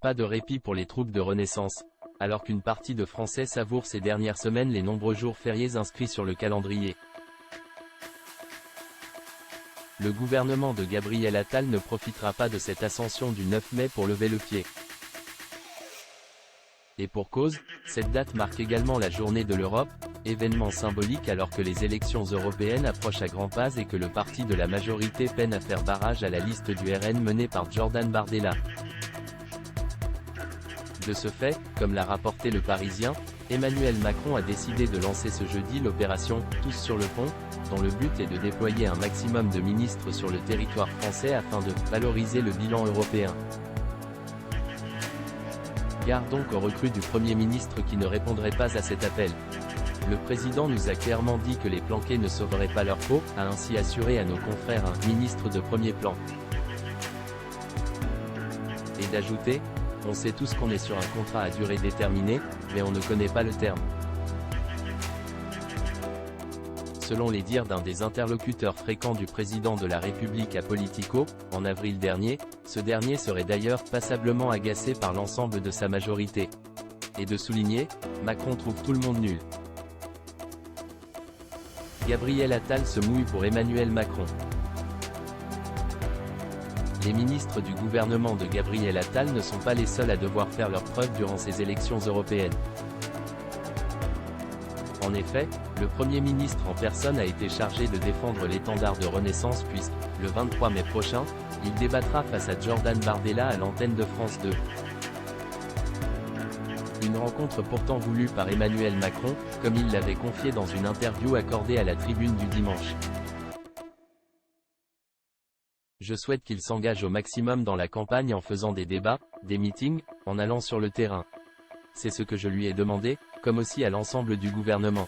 pas de répit pour les troupes de Renaissance, alors qu'une partie de Français savourent ces dernières semaines les nombreux jours fériés inscrits sur le calendrier. Le gouvernement de Gabriel Attal ne profitera pas de cette ascension du 9 mai pour lever le pied. Et pour cause, cette date marque également la journée de l'Europe, événement symbolique alors que les élections européennes approchent à grands pas et que le parti de la majorité peine à faire barrage à la liste du RN menée par Jordan Bardella. De ce fait, comme l'a rapporté Le Parisien, Emmanuel Macron a décidé de lancer ce jeudi l'opération « Tous sur le pont », dont le but est de déployer un maximum de ministres sur le territoire français afin de « valoriser le bilan européen ». Gare donc aux recrues du Premier ministre qui ne répondrait pas à cet appel. Le président nous a clairement dit que les planqués ne sauveraient pas leur peau, a ainsi assuré à nos confrères un « ministre de premier plan ». Et d'ajouter, on sait tous qu'on est sur un contrat à durée déterminée, mais on ne connaît pas le terme. Selon les dires d'un des interlocuteurs fréquents du président de la République à Politico, en avril dernier, ce dernier serait d'ailleurs passablement agacé par l'ensemble de sa majorité. Et de souligner, Macron trouve tout le monde nul. Gabriel Attal se mouille pour Emmanuel Macron. Les ministres du gouvernement de Gabriel Attal ne sont pas les seuls à devoir faire leurs preuves durant ces élections européennes. En effet, le Premier ministre en personne a été chargé de défendre l'étendard de Renaissance puisque, le 23 mai prochain, il débattra face à Jordan Bardella à l'antenne de France 2. Une rencontre pourtant voulue par Emmanuel Macron, comme il l'avait confié dans une interview accordée à la Tribune du dimanche. Je souhaite qu'il s'engage au maximum dans la campagne en faisant des débats, des meetings, en allant sur le terrain. C'est ce que je lui ai demandé, comme aussi à l'ensemble du gouvernement.